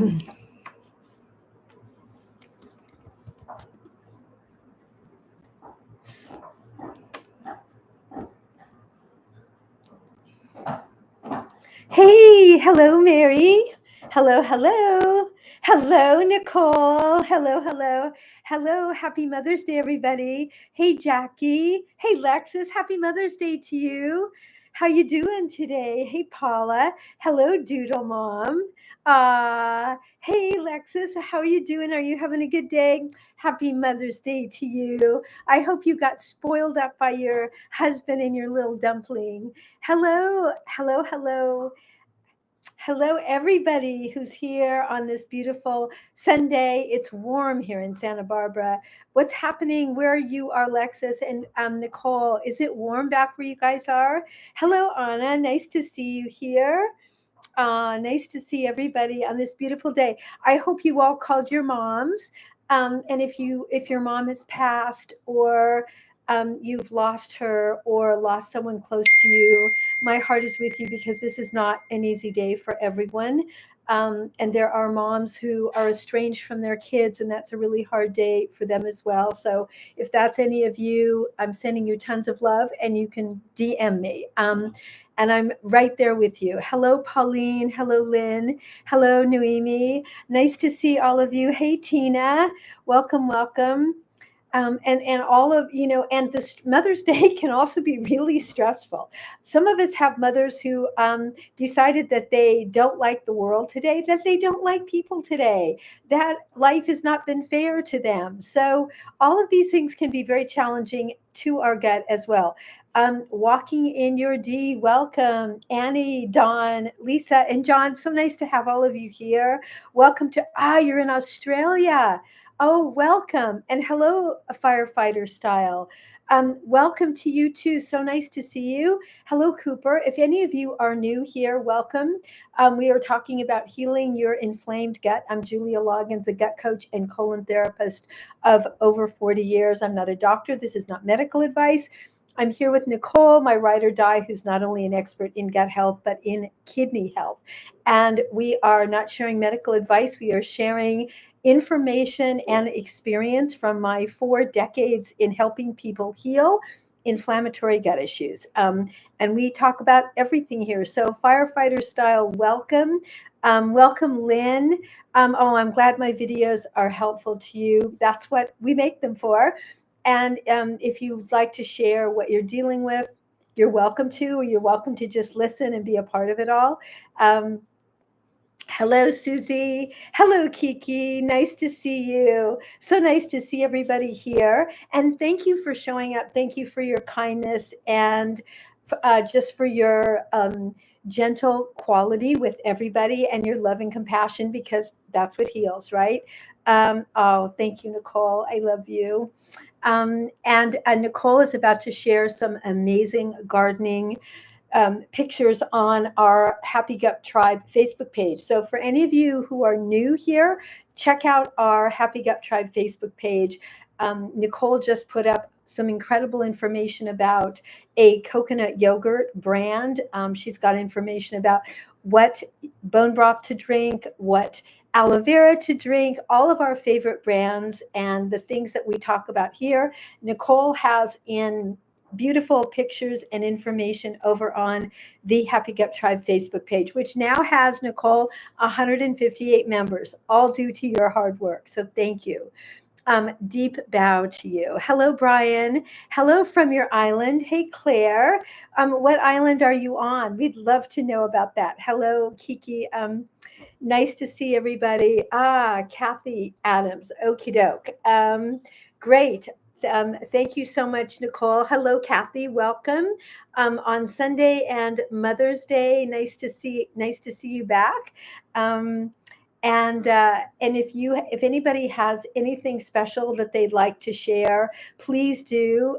Hey, hello, Mary. Hello, hello. Hello, Nicole. Hello, hello. Hello, happy Mother's Day, everybody. Hey, Jackie. Hey, Lexus. Happy Mother's Day to you. How you doing today? Hey, Paula. Hello, Doodle Mom. Hey, Lexus. How are you doing? Are you having a good day? Happy Mother's Day to you. I hope you got spoiled up by your husband and your little dumpling. Hello, hello, hello. Hello, everybody who's here on this beautiful Sunday. It's warm here in Santa Barbara. What's happening where you are, Lexus and Nicole? Is it warm back where you guys are? Hello, Anna. Nice to see you here. Nice to see everybody on this beautiful day. I hope you all called your moms. And if your mom has passed or you've lost her or lost someone close to you, my heart is with you because this is not an easy day for everyone. And there are moms who are estranged from their kids, and that's a really hard day for them as well. So if that's any of you, I'm sending you tons of love, and you can DM me. And I'm right there with you. Hello, Pauline. Hello, Lynn. Hello, Noemi. Nice to see all of you. Hey, Tina. Welcome, welcome. And all of and this Mother's Day can also be really stressful. Some of us have mothers who decided that they don't like the world today, that they don't like people today, that life has not been fair to them. So all of these things can be very challenging to our gut as well. Walking in your D, welcome, Annie, Dawn, Lisa, and John. So nice to have all of you here. Welcome to, you're in Australia. Oh, welcome. And hello, firefighter style. Welcome to you too. So nice to see you. Hello, Cooper. If any of you are new here, welcome. We are talking about healing your inflamed gut. I'm Julia Loggins, a gut coach and colon therapist of over 40 years. I'm not a doctor. This is not medical advice. I'm here with Nicole, my ride or die, who's not only an expert in gut health, but in kidney health. And we are not sharing medical advice. We are sharing information and experience from my 4 decades in helping people heal inflammatory gut issues. And we talk about everything here. So firefighter style, welcome. Welcome, Lynn. I'm glad my videos are helpful to you. That's what we make them for. And if you'd like to share what you're dealing with, you're welcome to, or you're welcome to just listen and be a part of it all. Hello, Susie. Hello, Kiki. Nice to see you. So nice to see everybody here. And thank you for showing up. Thank you for your kindness and just for your gentle quality with everybody and your love and compassion, because that's what heals, right? Thank you, Nicole. I love you. And Nicole is about to share some amazing gardening pictures on our Happy Gut Tribe Facebook page. So for any of you who are new here, check out our Happy Gut Tribe Facebook page. Nicole just put up some incredible information about a coconut yogurt brand. She's got information about what bone broth to drink, what aloe vera to drink, all of our favorite brands and the things that we talk about here. Nicole has in beautiful pictures and information over on the Happy Gut Tribe Facebook page, which now has, Nicole, 158 members, all due to your hard work. So thank you. Deep bow to you. Hello, Brian. Hello from your island. Hey, Claire. What island are you on? We'd love to know about that. Hello, Kiki. Nice to see everybody. Kathy Adams. Okie doke. Great. Thank you so much, Nicole. Hello, Kathy. Welcome on Sunday and Mother's Day. Nice to see you back. And if anybody has anything special that they'd like to share, please do.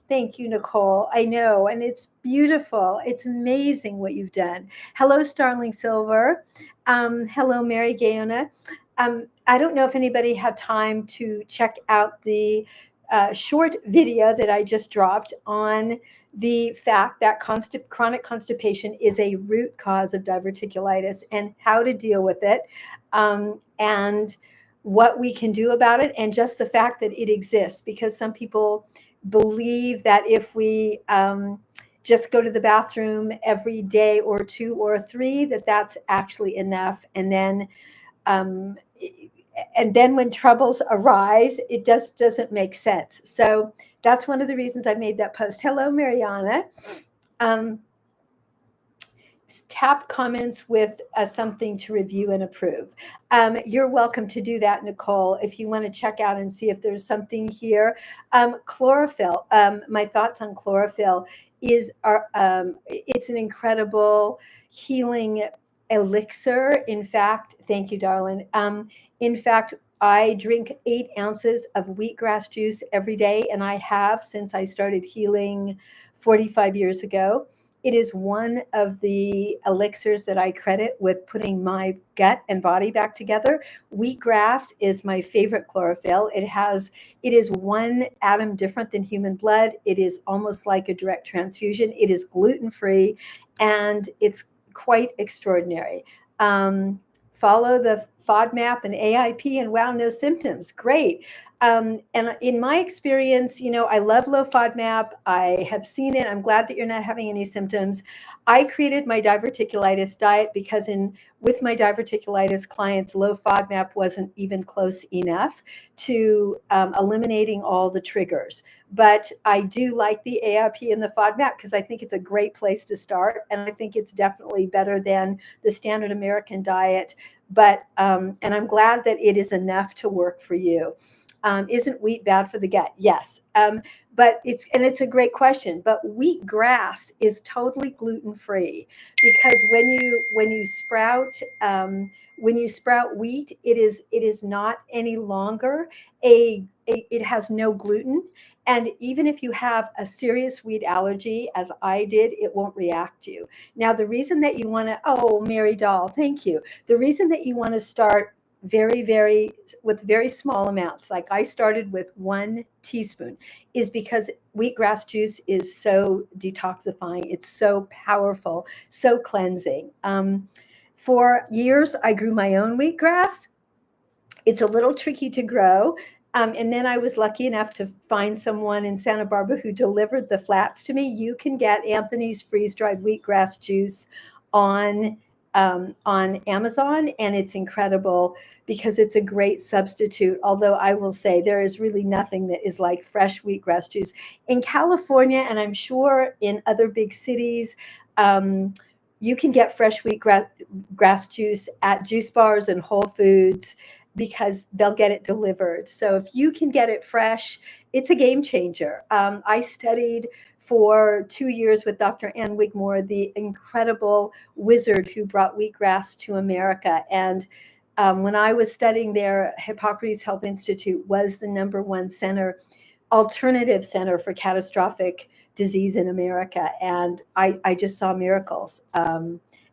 Thank you, Nicole. I know, and it's beautiful. It's amazing what you've done. Hello, Starling Silver. Hello, Mary Gayona. I don't know if anybody had time to check out the short video that I just dropped on the fact that chronic constipation is a root cause of diverticulitis and how to deal with it, and what we can do about it, and just the fact that it exists. Because some people believe that if we just go to the bathroom every day or two or three, that that's actually enough. Um, and then when troubles arise, it doesn't make sense. So that's one of the reasons I made that post. Hello, Mariana. Um, Tap comments with something to review and approve. You're welcome to do that, Nicole, if you want to check out and see if there's something here. Chlorophyll. My thoughts on chlorophyll it's an incredible healing elixir. In fact, thank you, darling. In fact, I drink 8 ounces of wheatgrass juice every day, and I have since I started healing 45 years ago. It is one of the elixirs that I credit with putting my gut and body back together. Wheatgrass is my favorite chlorophyll. It is one atom different than human blood. It is almost like a direct transfusion. It is gluten-free, and it's quite extraordinary. Follow the FODMAP and AIP, and wow, no symptoms. Great. And in my experience, I love low FODMAP. I have seen it. I'm glad that you're not having any symptoms. I created my diverticulitis diet because with my diverticulitis clients, low FODMAP wasn't even close enough to eliminating all the triggers. But I do like the AIP and the FODMAP because I think it's a great place to start. And I think it's definitely better than the standard American diet. But, and I'm glad that it is enough to work for you. Isn't wheat bad for the gut? Yes. But it's a great question, but wheatgrass is totally gluten-free, because when you sprout wheat, it is not any longer it has no gluten. And even if you have a serious wheat allergy, as I did, it won't react to you. Now, the reason that you want to, oh, Mary Doll, thank you. The reason that you want to start with very small amounts, like I started with 1 teaspoon, is because wheatgrass juice is so detoxifying. It's so powerful, so cleansing. For years, I grew my own wheatgrass. It's a little tricky to grow. And then I was lucky enough to find someone in Santa Barbara who delivered the flats to me. You can get Anthony's freeze-dried wheatgrass juice on Amazon, and it's incredible because it's a great substitute. Although I will say there is really nothing that is like fresh wheatgrass juice. In California, and I'm sure in other big cities, you can get fresh wheatgrass juice at juice bars and Whole Foods, because they'll get it delivered. So if you can get it fresh, it's a game changer. I studied for 2 years with Dr. Ann Wigmore, the incredible wizard who brought wheatgrass to America. And when I was studying there, Hippocrates Health Institute was the #1 alternative center for catastrophic disease in America. And I just saw miracles.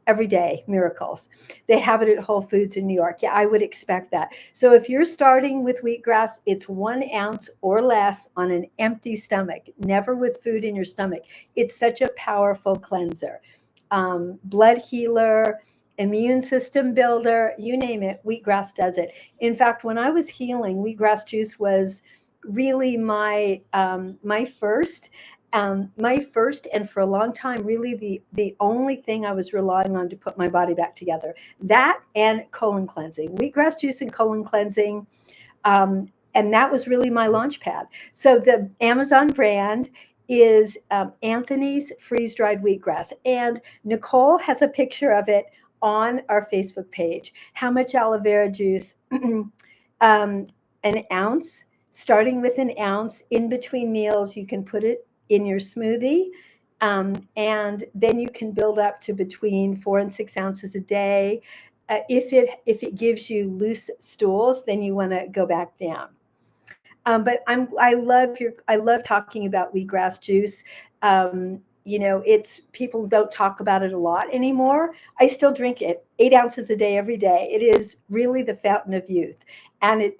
Every day, miracles. They have it at Whole Foods in New York. Yeah, I would expect that. So if you're starting with wheatgrass, it's 1 ounce or less on an empty stomach, never with food in your stomach. It's such a powerful cleanser. Blood healer, immune system builder, you name it, wheatgrass does it. In fact, when I was healing, wheatgrass juice was really my first, and for a long time, really the only thing I was relying on to put my body back together. That and colon cleansing, wheatgrass juice and colon cleansing. And that was really my launch pad. So the Amazon brand is Anthony's freeze-dried wheatgrass. And Nicole has a picture of it on our Facebook page. How much aloe vera juice? An ounce, starting with an ounce. In between meals, you can put it in your smoothie, and then you can build up to between 4 and 6 ounces a day. If it gives you loose stools, then you want to go back down. But I love talking about wheatgrass juice. it's people don't talk about it a lot anymore. I still drink it 8 ounces a day, every day. It is really the fountain of youth, and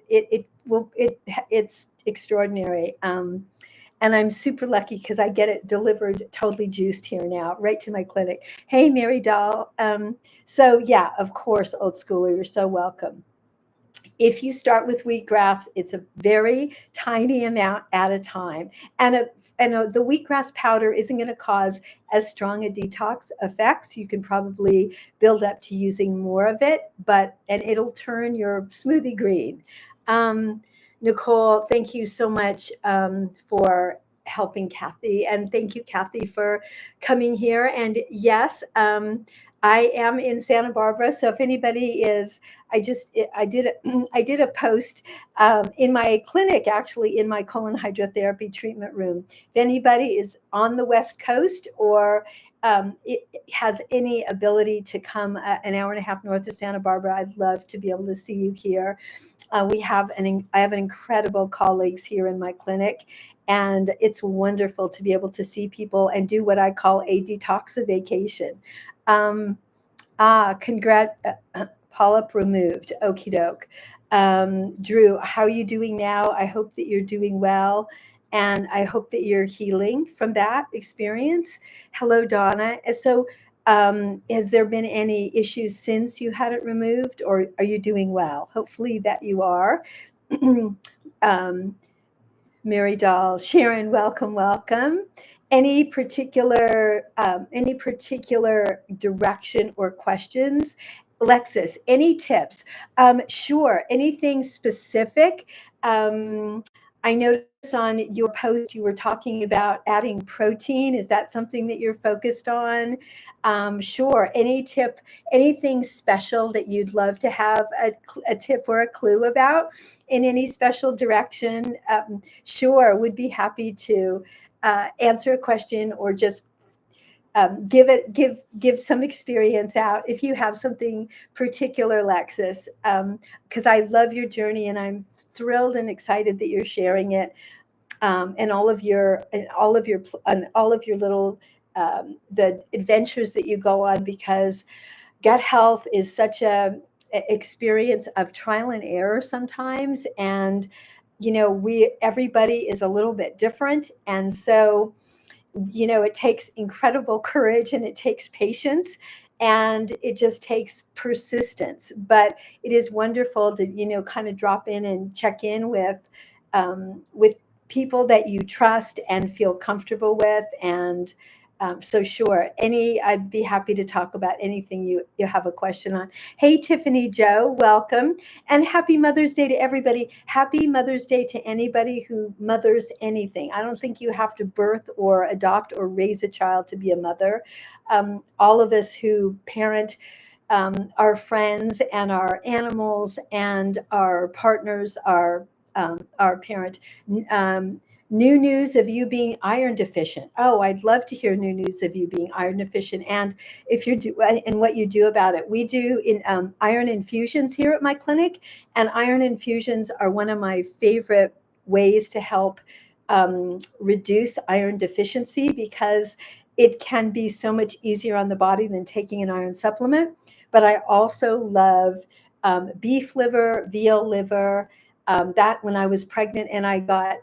it's extraordinary. And I'm super lucky because I get it delivered totally juiced here now, right to my clinic. Hey, Mary Doll. So yeah, of course, old schooler, you're so welcome. If you start with wheatgrass, it's a very tiny amount at a time. The wheatgrass powder isn't going to cause as strong a detox effects. You can probably build up to using more of it, and it'll turn your smoothie green. Um, Nicole, thank you so much for helping Kathy. And thank you, Kathy, for coming here. And yes, I am in Santa Barbara. So if anybody is, I did I did a post in my clinic, actually in my colon hydrotherapy treatment room. If anybody is on the West Coast or it has any ability to come an hour and a half north of Santa Barbara, I'd love to be able to see you here. I have an incredible colleagues here in my clinic, and it's wonderful to be able to see people and do what I call a detoxification. Um, Congrat, polyp removed. Okie doke. Drew, how are you doing now? I hope that you're doing well, and I hope that you're healing from that experience. Hello, Donna. Has there been any issues since you had it removed, or are you doing well? Hopefully that you are. um, Mary Doll, Sharon, welcome, welcome. Any particular direction or questions? Alexis, any tips? Sure. Anything specific? Um, I noticed on your post you were talking about adding protein. Is that something that you're focused on? Sure. Any tip? Anything special that you'd love to have a tip or a clue about in any special direction? Sure, would be happy to answer a question or just give some experience out if you have something particular, Lexus. Because I love your journey and I'm thrilled and excited that you're sharing it, and all of your little the adventures that you go on, because gut health is such a experience of trial and error sometimes. And everybody is a little bit different, and so it takes incredible courage and it takes patience and it just takes persistence. But it is wonderful to kind of drop in and check in with people that you trust and feel comfortable with. And so sure, I'd be happy to talk about anything you have a question on. Hey, Tiffany Joe, welcome. And happy Mother's Day to everybody. Happy Mother's Day to anybody who mothers anything. I don't think you have to birth or adopt or raise a child to be a mother. All of us who parent our friends and our animals and our partners, our parent. Um, New news of you being iron deficient. Oh, I'd love to hear new news of you being iron deficient, and if you do and what you do about it. We do in iron infusions here at my clinic, and iron infusions are one of my favorite ways to help reduce iron deficiency, because it can be so much easier on the body than taking an iron supplement. But I also love beef liver, veal liver. That when I was pregnant and I got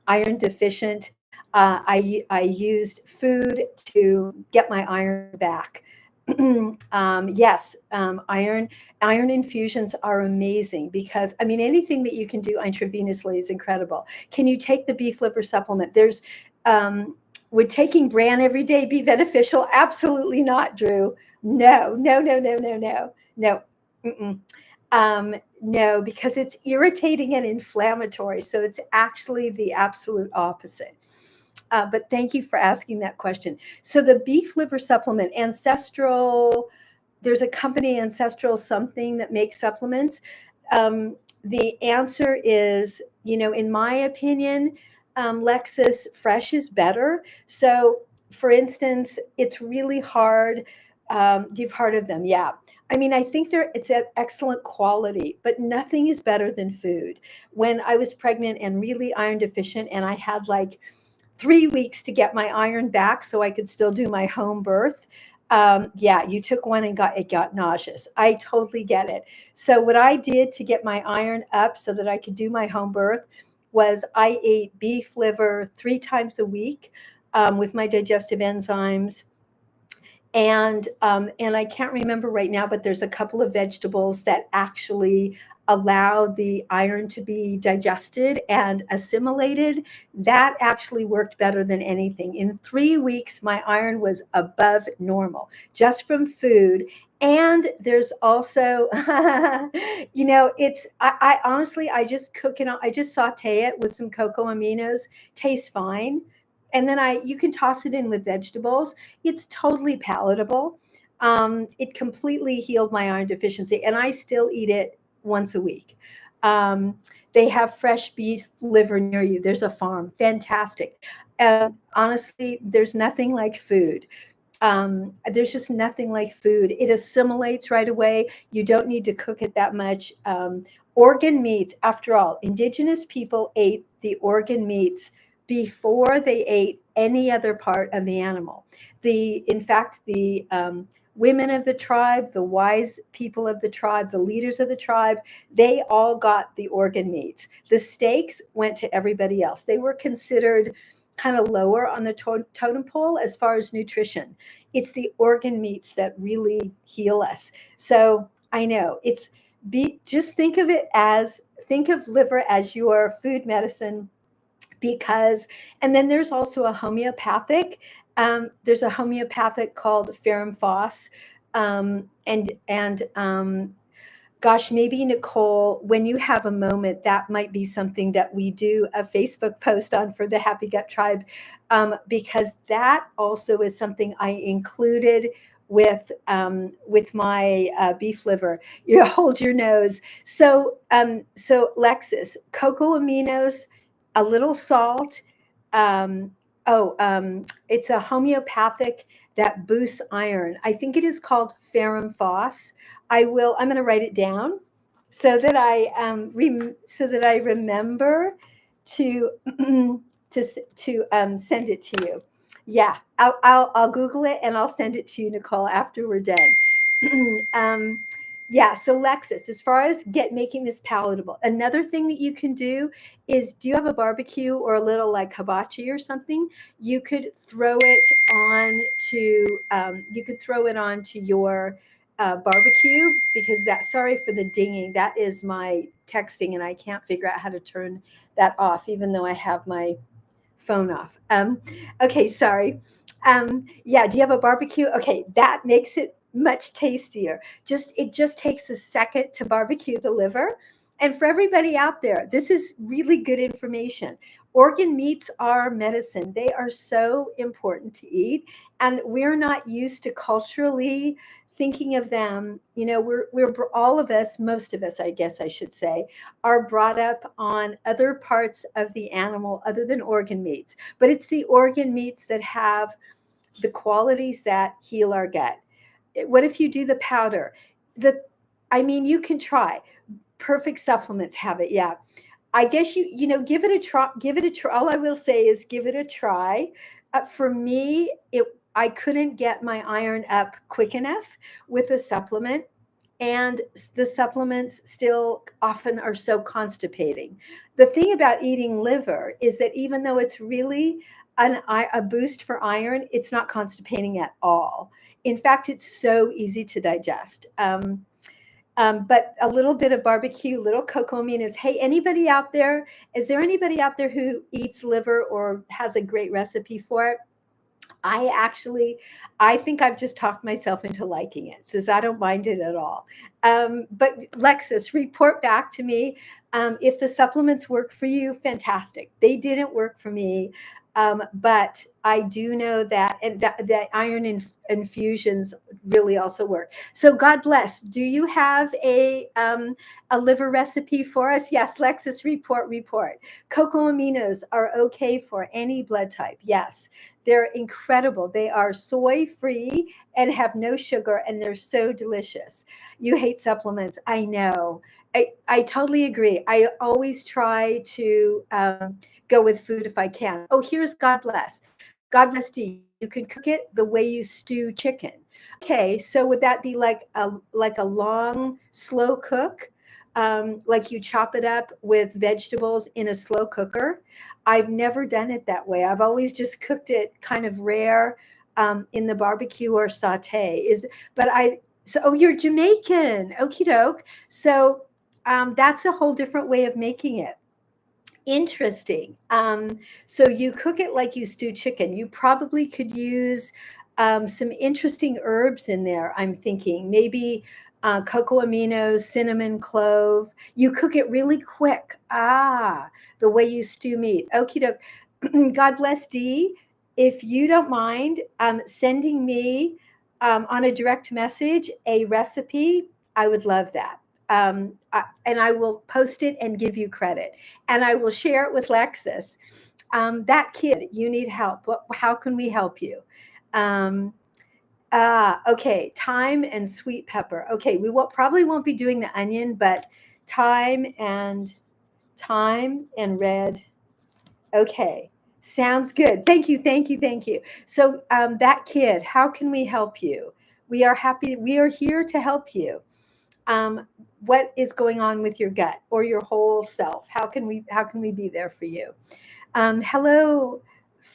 iron deficient, I used food to get my iron back. Yes, iron infusions are amazing, because I mean anything that you can do intravenously is incredible. Can you take the beef liver supplement? Would taking bran every day be beneficial? Absolutely not, Drew. No, no, no, no, no, no, no. Mm-mm. No, because it's irritating and inflammatory. So it's actually the absolute opposite. But thank you for asking that question. So the beef liver supplement, Ancestral, there's a company, Ancestral something, that makes supplements. The answer is, in my opinion, Lexus Fresh is better. So, for instance, it's really hard. You've heard of them, yeah. I mean, I think it's at excellent quality, but nothing is better than food. When I was pregnant and really iron deficient, and I had like 3 weeks to get my iron back so I could still do my home birth. Yeah, you took one and got nauseous. I totally get it. So what I did to get my iron up so that I could do my home birth was I ate beef liver 3 times a week with my digestive enzymes, and I can't remember right now, but there's a couple of vegetables that actually allow the iron to be digested and assimilated. That actually worked better than anything. In 3 weeks, my iron was above normal just from food. And there's also, I honestly, I just cook it, I just saute it with some cocoa aminos, tastes fine. And then you can toss it in with vegetables. It's totally palatable. It completely healed my iron deficiency, and I still eat it once a week. Um, they have fresh beef liver near you. There's a farm, fantastic. Honestly, there's nothing like food. There's just nothing like food. It assimilates right away. You don't need to cook it that much. Organ meats, after all, indigenous people ate the organ meats before they ate any other part of the animal. In fact, the women of the tribe, the wise people of the tribe, the leaders of the tribe, they all got the organ meats. The steaks went to everybody else. They were considered kind of lower on the totem pole as far as nutrition. It's the organ meats that really heal us. So I know just think of liver as your food medicine, because, and then there's also a homeopathic. There's a homeopathic called ferrum phos, and gosh, maybe Nicole, when you have a moment, that might be something that we do a Facebook post on for the Happy Gut Tribe, because that also is something I included with my beef liver. You hold your nose. So Lexus, cocoa aminos, a little salt. Um, it's a homeopathic that boosts iron. I think it is called ferrum phos. I'm going to write it down so that I remember to to send it to you. Yeah, I'll Google it and I'll send it to you, Nicole, after we're done. um, yeah. So Lexus, as far as making this palatable, another thing that you can do is, do you have a barbecue or a little like hibachi or something? You could throw it on to your barbecue, because sorry for the dinging. That is my texting, and I can't figure out how to turn that off, even though I have my phone off. Okay, sorry. Yeah, do you have a barbecue? Okay, that makes it much tastier. It just takes a second to barbecue the liver. And for everybody out there, this is really good information. Organ meats are medicine. They are so important to eat, and we're not used to culturally thinking of them. We're all of us, most of us, I guess I should say, are brought up on other parts of the animal other than organ meats. But it's the organ meats that have the qualities that heal our gut. What if you do the powder? You can try. Perfect supplements have it. Yeah. I guess give it a try. Give it a try. All I will say is give it a try. For me, I couldn't get my iron up quick enough with a supplement, and the supplements still often are so constipating. The thing about eating liver is that even though it's really a boost for iron, it's not constipating at all. In fact, it's so easy to digest. But a little bit of barbecue, little cocoa aminos. Hey, anybody out there? Is there anybody out there who eats liver or has a great recipe for it? I think I've just talked myself into liking it, since I don't mind it at all. But Lexus, report back to me. If the supplements work for you, fantastic. They didn't work for me. But I do know that, and that iron infusions really also work. So God bless. Do you have a liver recipe for us? Yes, Lexus, report. Cocoa aminos are okay for any blood type. Yes, they're incredible. They are soy free and have no sugar, and they're so delicious. You hate supplements, I know. I totally agree. I always try to go with food if I can. Oh, here's God bless. God bless to you. You can cook it the way you stew chicken. Okay, so would that be like a long, slow cook? Like you chop it up with vegetables in a slow cooker? I've never done it that way. I've always just cooked it kind of rare in the barbecue or saute. But I so oh, you're Jamaican. Okie doke. So that's a whole different way of making it. Interesting. So you cook it like you stew chicken. You probably could use some interesting herbs in there. I'm thinking maybe cocoa aminos, cinnamon, clove. You cook it really quick. The way you stew meat. Okie doke. God bless Dee. If you don't mind sending me on a direct message a recipe, I would love that. And I will post it and give you credit. And I will share it with Lexus. That kid, you need help. How can we help you? Um, okay, thyme and sweet pepper. Okay, probably won't be doing the onion, but thyme and red. Okay, sounds good. Thank you, thank you, thank you. So that kid, how can we help you? We are happy. We are here to help you. What is going on with your gut or your whole self? How can we be there for you? Hello,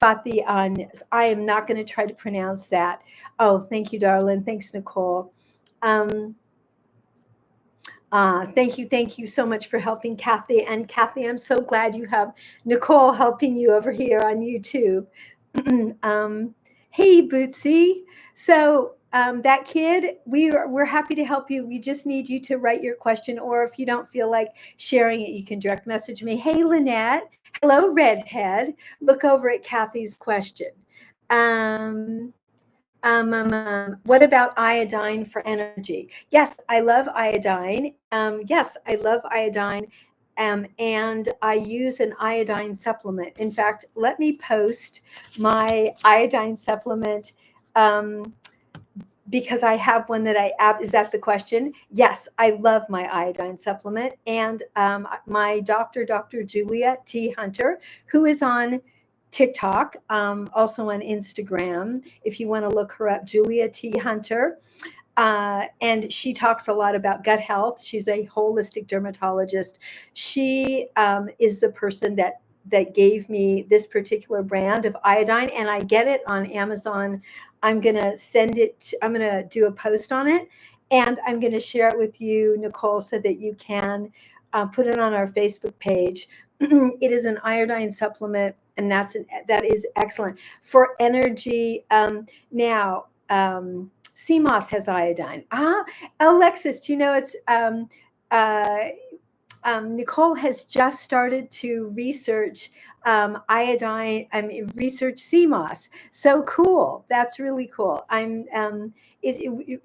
Fatih An. I am not going to try to pronounce that. Oh, thank you, darling. Thanks, Nicole. Um, thank you so much for helping Kathy. And Kathy, I'm so glad you have Nicole helping you over here on YouTube. um, hey, Bootsy. So that kid, we're happy to help you. We just need you to write your question, or if you don't feel like sharing it, you can direct message me. Hey, Lynette. Hello, Redhead. Look over at Kathy's question. Um, what about iodine for energy? Yes, I love iodine. Yes, I love iodine. And I use an iodine supplement. In fact, let me post my iodine supplement um, because I have one that is that the question? Yes, I love my iodine supplement. And my doctor, Dr. Julia T. Hunter, who is on TikTok, also on Instagram. If you want to look her up, Julia T. Hunter. And she talks a lot about gut health. She's a holistic dermatologist. She is the person that gave me this particular brand of iodine, and I get it on Amazon. I'm going to I'm going to do a post on it, and I'm going to share it with you, Nicole, so that you can put it on our Facebook page. It is an iodine supplement, and that is excellent for energy. Now, CMOS has iodine. Alexis, do you know it's uh, Nicole has just started to research iodine, research CMOS. So cool. That's really cool.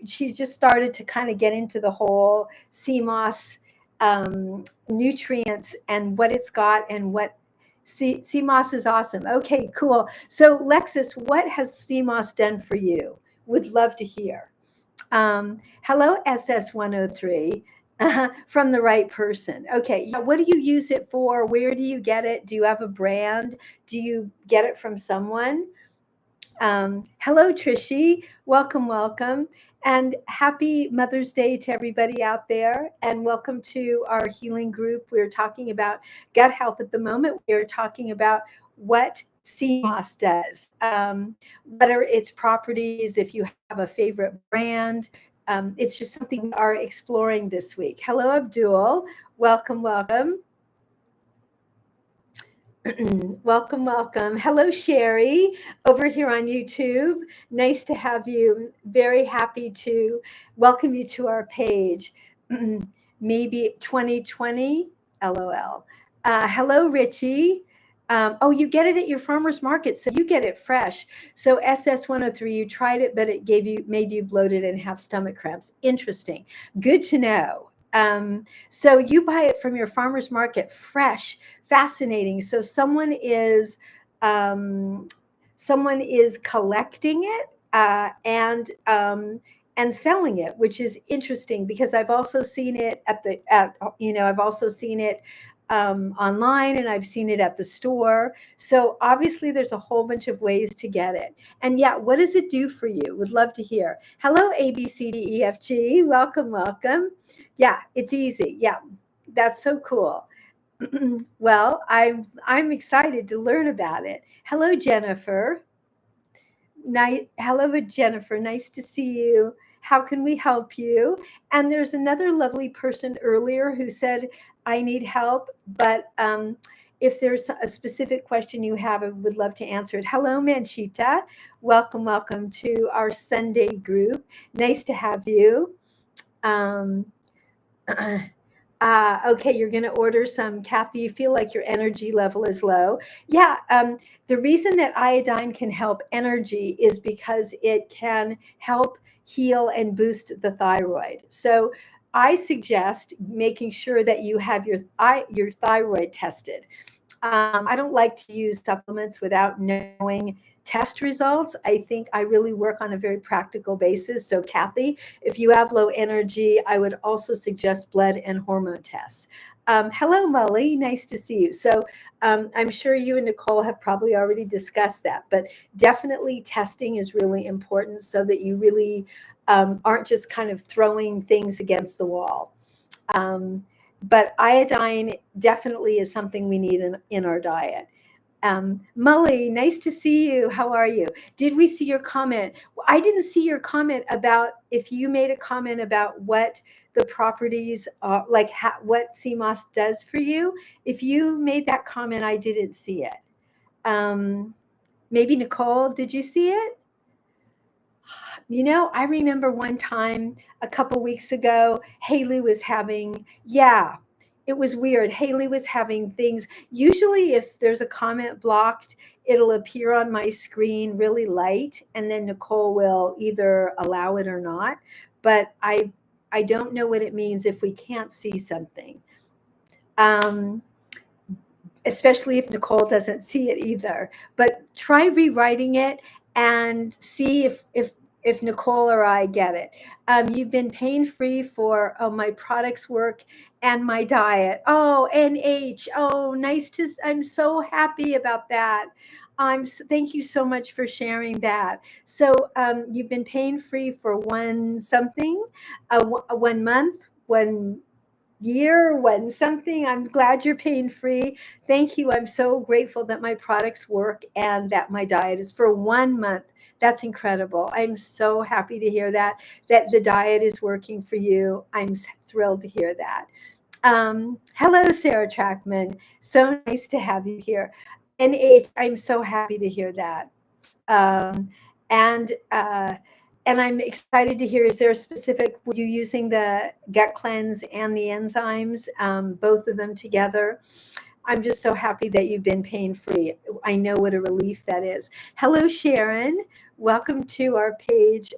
She's just started to kind of get into the whole CMOS nutrients and what it's got and what CMOS is awesome. Okay, cool. So Lexus, what has CMOS done for you? Would love to hear. Hello, SS103. From the right person. Okay. Yeah, what do you use it for? Where do you get it? Do you have a brand? Do you get it from someone? Hello, Trishy. Welcome, welcome. And happy Mother's Day to everybody out there. And welcome to our healing group. We're talking about gut health at the moment. We're talking about what CMOS does. What are its properties? If you have a favorite brand, it's just something we are exploring this week. Hello, Abdul. Welcome, welcome. Welcome, welcome. Hello, Sherry, over here on YouTube. Nice to have you. Very happy to welcome you to our page. Maybe 2020, LOL. Hello, Richie. Oh, you get it at your farmer's market, so you get it fresh. So SS103, you tried it, but it made you bloated and have stomach cramps. Interesting. Good to know. So you buy it from your farmer's market fresh. Fascinating. So someone is collecting it and and selling it, which is interesting because I've also seen it I've also seen it online, and I've seen it at the store. So obviously there's a whole bunch of ways to get it. And yeah, what does it do for you? Would love to hear. Hello, ABCDEFG. Welcome, welcome. Yeah, it's easy. Yeah, that's so cool. Well, I'm excited to learn about it. Hello, Jennifer. Hello, Jennifer. Nice to see you. How can we help you? And there's another lovely person earlier who said, I need help, but if there's a specific question you have, I would love to answer it. Hello, Manchita. Welcome, welcome to our Sunday group. Nice to have you. Um, okay, you're going to order some. Kathy, you feel like your energy level is low. Yeah, the reason that iodine can help energy is because it can help heal and boost the thyroid. So I suggest making sure that you have your thyroid tested. I don't like to use supplements without knowing test results. I think I really work on a very practical basis. So, Kathy, if you have low energy, I would also suggest blood and hormone tests. Hello, Molly. Nice to see you. So, I'm sure you and Nicole have probably already discussed that, but definitely testing is really important so that you really aren't just kind of throwing things against the wall. But iodine definitely is something we need in our diet. Molly, nice to see you. How are you? Did we see your comment? I didn't see your comment about if you made a comment about what the properties are, like what CMOS does for you. If you made that comment, I didn't see it. Maybe Nicole, did you see it? I remember one time a couple weeks ago, Haley was having, yeah, it was weird. Haley was having things. Usually, if there's a comment blocked, it'll appear on my screen really light, and then Nicole will either allow it or not. But I don't know what it means if we can't see something. Especially if Nicole doesn't see it either. But try rewriting it and see if Nicole or I get it. You've been pain-free for my products work and my diet. Oh, NH. Oh, I'm so happy about that. Thank you so much for sharing that. So you've been pain-free for 1 month, 1 year, when something. I'm glad you're pain free. Thank you. I'm so grateful that my products work and that my diet is for 1 month. That's incredible. I'm so happy to hear that the diet is working for you. I'm thrilled to hear that. Hello, Sarah Trackman. So nice to have you here. NH, I'm so happy to hear that. Um, and and I'm excited to hear, is there a specific, were you using the gut cleanse and the enzymes, both of them together? I'm just so happy that you've been pain-free. I know what a relief that is. Hello, Sharon. Welcome to our page.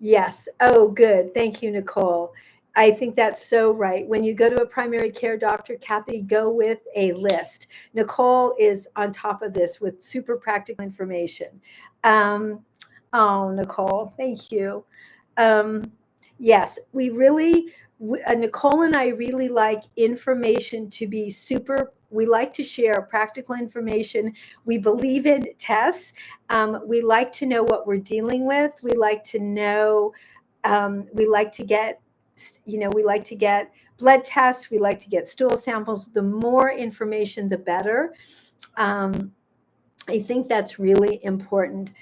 Yes. Oh, good. Thank you, Nicole. I think that's so right. When you go to a primary care doctor, Kathy, go with a list. Nicole is on top of this with super practical information. Oh, Nicole, thank you. Yes, Nicole and I really like information to be we like to share practical information. We believe in tests. We like to know what we're dealing with. We like to know, we like to get blood tests. We like to get stool samples. The more information, the better. I think that's really important.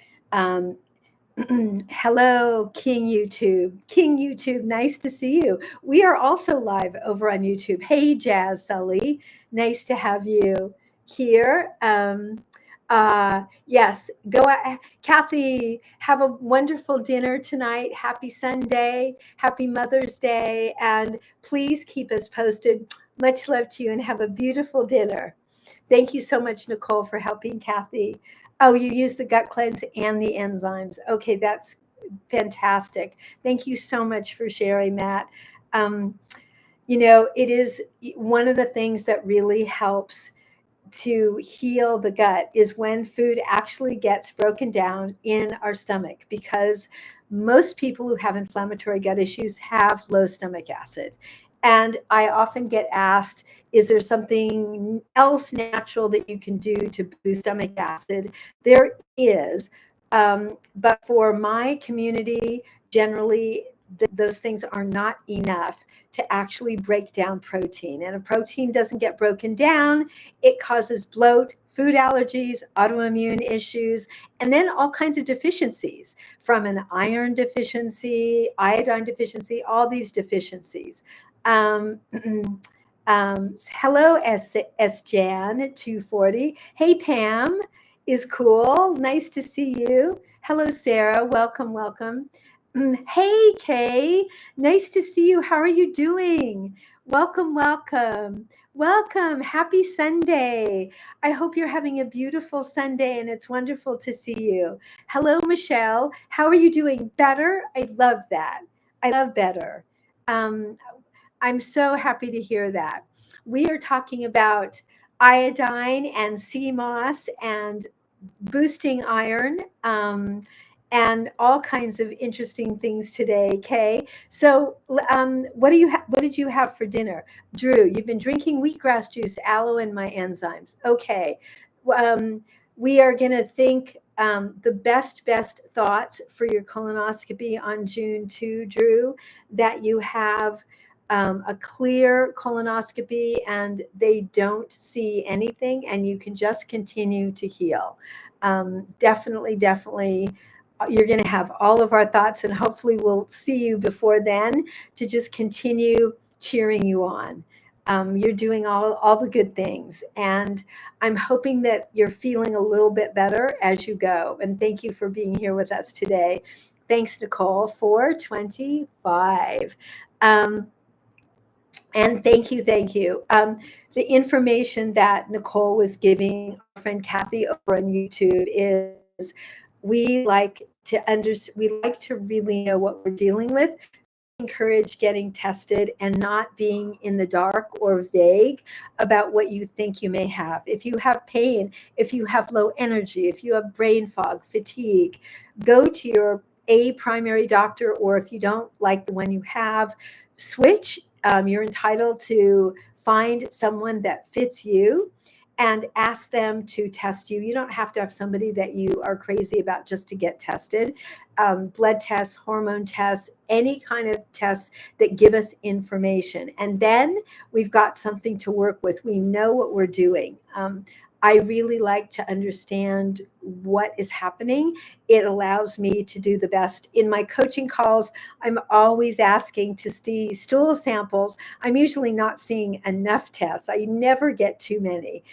Hello, King YouTube. King YouTube, nice to see you. We are also live over on YouTube. Hey, Jazz Sully, nice to have you here. Yes, Kathy, have a wonderful dinner tonight. Happy Sunday, happy Mother's Day, and please keep us posted. Much love to you, and have a beautiful dinner. Thank you so much, Nicole, for helping Kathy. Oh, you use the gut cleanse and the enzymes. Okay, that's fantastic. Thank you so much for sharing that. It is one of the things that really helps to heal the gut is when food actually gets broken down in our stomach, because most people who have inflammatory gut issues have low stomach acid. And I often get asked, is there something else natural that you can do to boost stomach acid? There is. But for my community, generally, those things are not enough to actually break down protein. And if protein doesn't get broken down, it causes bloat, food allergies, autoimmune issues, and then all kinds of deficiencies, from an iron deficiency, iodine deficiency, all these deficiencies. Um, Hello, S. Jan 240. Hey, Pam is cool. Nice to see you. Hello, Sarah. Welcome, welcome. Hey, Kay. Nice to see you. How are you doing? Welcome, welcome. Welcome. Happy Sunday. I hope you're having a beautiful Sunday and it's wonderful to see you. Hello, Michelle. How are you doing? Better? I love that. I love better. Um, I'm so happy to hear that. We are talking about iodine and sea moss and boosting iron, and all kinds of interesting things today. Kay, so what did you have for dinner? Drew, you've been drinking wheatgrass juice, aloe, and my enzymes. Okay, um, we are going to think the best thoughts for your colonoscopy on June 2, Drew, that you have a clear colonoscopy and they don't see anything and you can just continue to heal. Definitely, you're going to have all of our thoughts and hopefully we'll see you before then to just continue cheering you on. You're doing all the good things, and I'm hoping that you're feeling a little bit better as you go. And thank you for being here with us today. Thanks, Nicole, 425. And thank you, thank you. The information that Nicole was giving our friend Kathy over on YouTube is we like to really know what we're dealing with. Encourage getting tested and not being in the dark or vague about what you think you may have. If you have pain, if you have low energy, if you have brain fog, fatigue, go to your primary doctor, or if you don't like the one you have, switch. You're entitled to find someone that fits you and ask them to test you. You don't have to have somebody that you are crazy about just to get tested. Blood tests, hormone tests, any kind of tests that give us information. And then we've got something to work with. We know what we're doing. I really like to understand what is happening. It allows me to do the best. In my coaching calls, I'm always asking to see stool samples. I'm usually not seeing enough tests. I never get too many.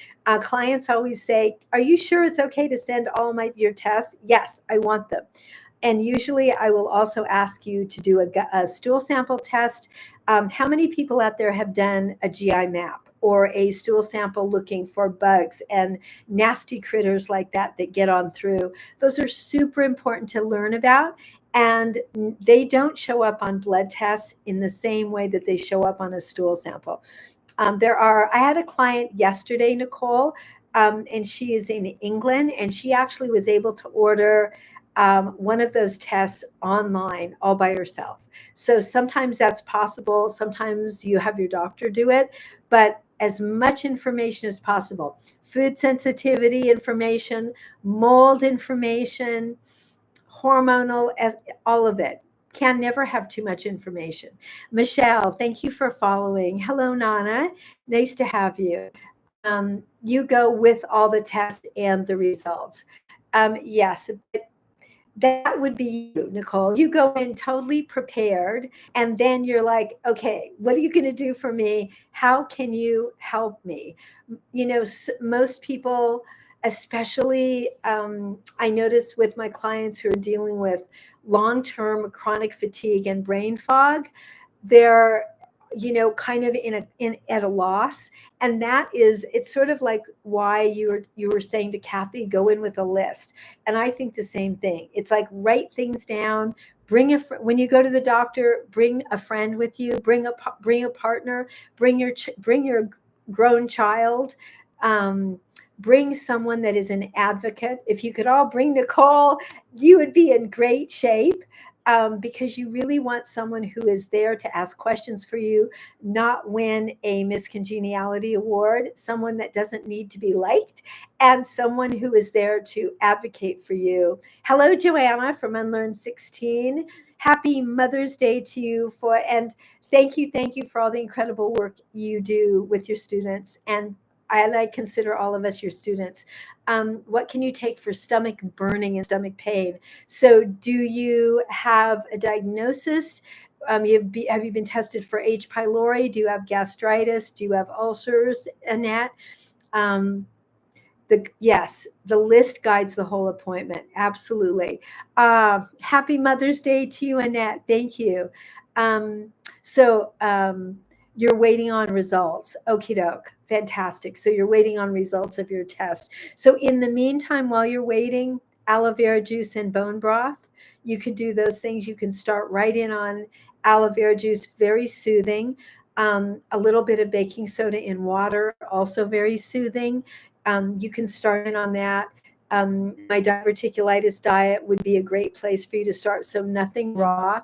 Clients always say, are you sure it's okay to send all your tests? Yes, I want them. And usually I will also ask you to do a stool sample test. How many people out there have done a GI map or a stool sample looking for bugs and nasty critters like that get on through? Those are super important to learn about. And they don't show up on blood tests in the same way that they show up on a stool sample. I had a client yesterday, Nicole, and she is in England, and she actually was able to order one of those tests online all by herself. So sometimes that's possible. Sometimes you have your doctor do it, but as much information as possible. Food sensitivity information, mold information, hormonal, all of it. Can never have too much information. Michelle, thank you for following. Hello, Nana. Nice to have you. You go with all the tests and the results. Yes, but that would be you, Nicole. You go in totally prepared, and then you're like, okay, what are you going to do for me? How can you help me? Most people, especially I notice with my clients who are dealing with long-term chronic fatigue and brain fog, they're kind of at a loss. And it's sort of like why you were saying to Kathy, go in with a list. And I think the same thing. It's like, write things down, when you go to the doctor, bring a friend with you, bring a partner, bring your grown child. Bring someone that is an advocate. If you could all bring Nicole, you would be in great shape. Because you really want someone who is there to ask questions for you, not win a Miss Congeniality award, someone that doesn't need to be liked, and someone who is there to advocate for you. Hello, Joanna from Unlearn 16. Happy Mother's Day to you and thank you for all the incredible work you do with your students. And I consider all of us your students. What can you take for stomach burning and stomach pain? So do you have a diagnosis? Have you been tested for H. pylori? Do you have gastritis? Do you have ulcers, Annette? Um, yes, the list guides the whole appointment. Absolutely. Happy Mother's Day to you, Annette. Thank you. Um, so you're waiting on results. Okie doke. Fantastic. So you're waiting on results of your test. So in the meantime, while you're waiting, aloe vera juice and bone broth, you could do those things. You can start right in on aloe vera juice, very soothing. A little bit of baking soda in water, also very soothing. You can start in on that. My diverticulitis diet would be a great place for you to start. So nothing raw.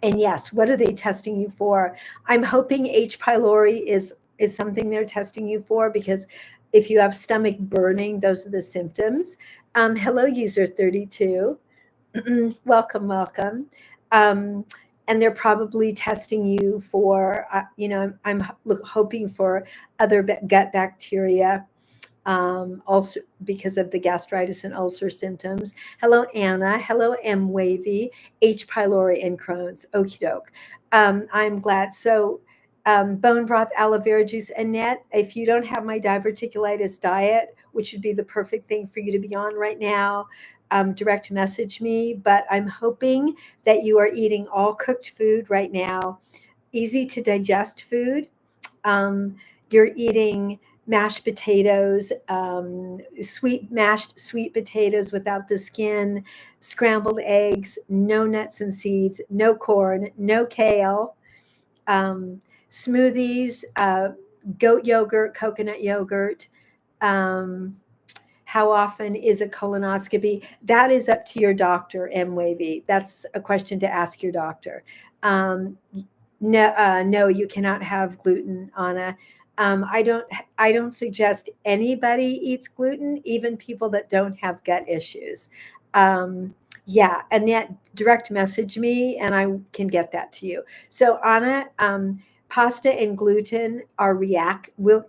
And yes, what are they testing you for? I'm hoping H. pylori is something they're testing you for, because if you have stomach burning, those are the symptoms. Hello, user 32. Welcome, welcome. And they're probably testing you for, I'm hoping for other gut bacteria, also because of the gastritis and ulcer symptoms. Hello, Anna. Hello, M. Wavy, H. pylori, and Crohn's. Okie doke. I'm glad. So, bone broth, aloe vera juice, Annette, if you don't have my diverticulitis diet, which would be the perfect thing for you to be on right now, direct message me. But I'm hoping that you are eating all cooked food right now, easy to digest food. You're eating mashed potatoes, mashed sweet potatoes without the skin, scrambled eggs, no nuts and seeds, no corn, no kale, smoothies, goat yogurt, coconut yogurt. How often is a colonoscopy? That is up to your doctor, M. Wavy. That's a question to ask your doctor. No, you cannot have gluten, Anna. I don't suggest anybody eats gluten, even people that don't have gut issues. Yeah, and yet direct message me and I can get that to you. So Anna, pasta and gluten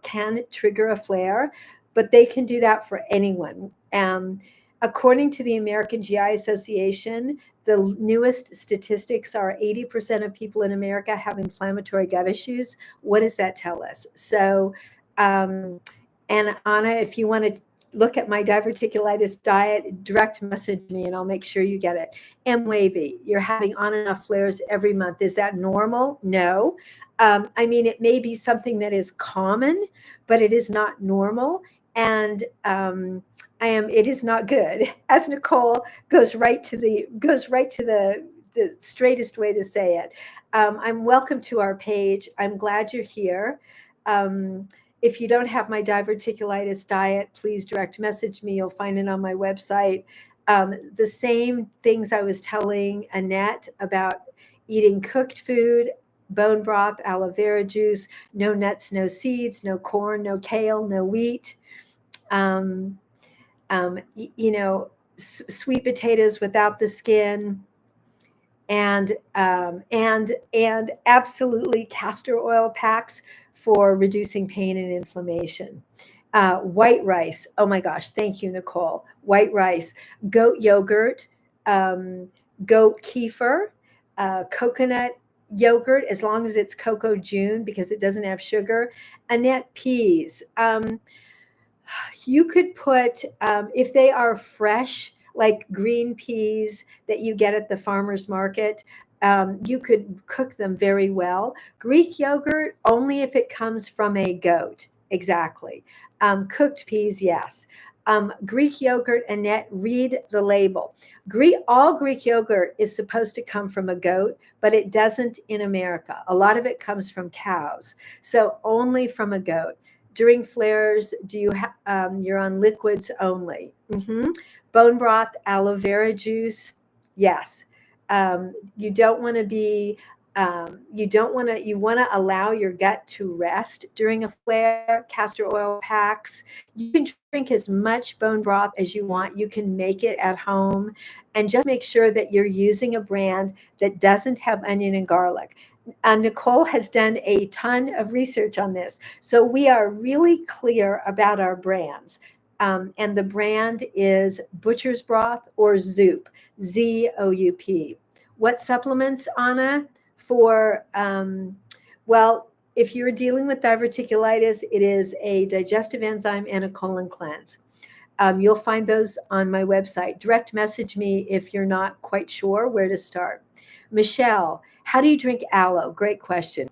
can trigger a flare, but they can do that for anyone. According to the American GI Association, the newest statistics are 80% of people in America have inflammatory gut issues. What does that tell us? So, and Anna, if you want to look at my diverticulitis diet, direct message me and I'll make sure you get it. M. Wavy, you're having on and off flares every month. Is that normal? No. I mean, it may be something that is common, but it is not normal. And it is not good. As Nicole goes right to the straightest way to say it. I'm welcome to our page. I'm glad you're here. If you don't have my diverticulitis diet, please direct message me. You'll find it on my website. The same things I was telling Annette about eating cooked food, bone broth, aloe vera juice, no nuts, no seeds, no corn, no kale, no wheat. Sweet potatoes without the skin, and absolutely castor oil packs for reducing pain and inflammation. White rice. Oh my gosh. Thank you, Nicole. White rice, goat yogurt, goat kefir, coconut yogurt, as long as it's Cocoa June, because it doesn't have sugar. Annette, peas. You could put, if they are fresh, like green peas that you get at the farmer's market, you could cook them very well. Greek yogurt, only if it comes from a goat. Exactly. Cooked peas, yes. Greek yogurt, Annette, read the label. All Greek yogurt is supposed to come from a goat, but it doesn't in America. A lot of it comes from cows, so only from a goat. During flares, do you you're on liquids only? Bone broth, aloe vera juice, yes. You don't want to be you want to allow your gut to rest during a flare. Castor oil packs. You can drink as much bone broth as you want. You can make it at home, and just make sure that you're using a brand that doesn't have onion and garlic. Nicole has done a ton of research on this, so we are really clear about our brands. And the brand is Butcher's Broth or Zoop, ZOUP. What supplements, Anna? For, well, if you're dealing with diverticulitis, it is a digestive enzyme and a colon cleanse. You'll find those on my website. Direct message me if you're not quite sure where to start. Michelle, how do you drink aloe? Great question.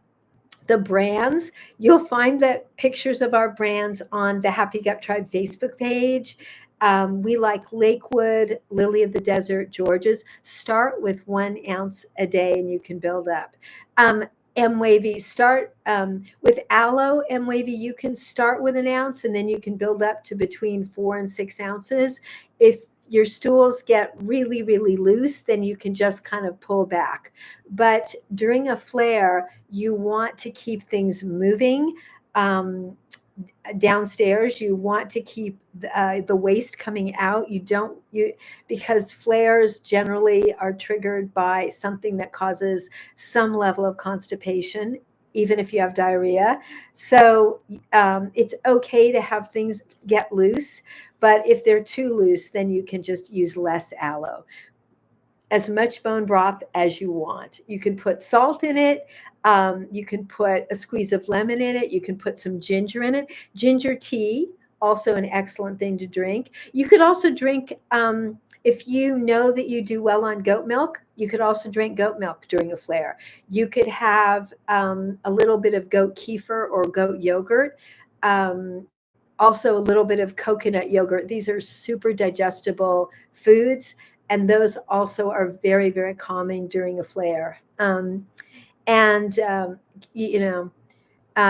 The brands, you'll find that pictures of our brands on the Happy Gut Tribe Facebook page. We like Lakewood, Lily of the Desert, George's. Start with 1 ounce a day and you can build up. M-Wavy, start with aloe. M-Wavy, you can start with 1 ounce and then you can build up to between 4 and 6 ounces. If your stools get really, really loose, then you can just kind of pull back. But during a flare, you want to keep things moving. Downstairs, you want to keep the waste coming out. Because flares generally are triggered by something that causes some level of constipation, even if you have diarrhea. So it's okay to have things get loose, but if they're too loose, then you can just use less aloe. As much bone broth as you want. You can put salt in it. You can put a squeeze of lemon in it. You can put some ginger in it. Ginger tea, also an excellent thing to drink. You could also drink, if you know that you do well on goat milk, you could also drink goat milk during a flare. You could have a little bit of goat kefir or goat yogurt. Also a little bit of coconut yogurt. These are super digestible foods, and those also are very, very calming during a flare. And you know,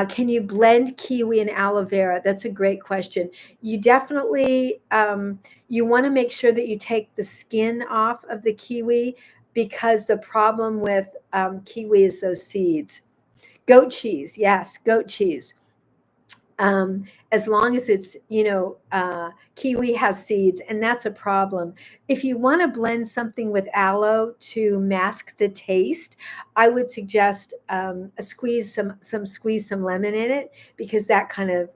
can you blend kiwi and aloe vera? That's a great question. You definitely you want to make sure that you take the skin off of the kiwi, because the problem with kiwi is those seeds. Goat cheese, yes, goat cheese. As long as it's, kiwi has seeds, and that's a problem. If you want to blend something with aloe to mask the taste, I would suggest squeeze some lemon in it, because that kind of.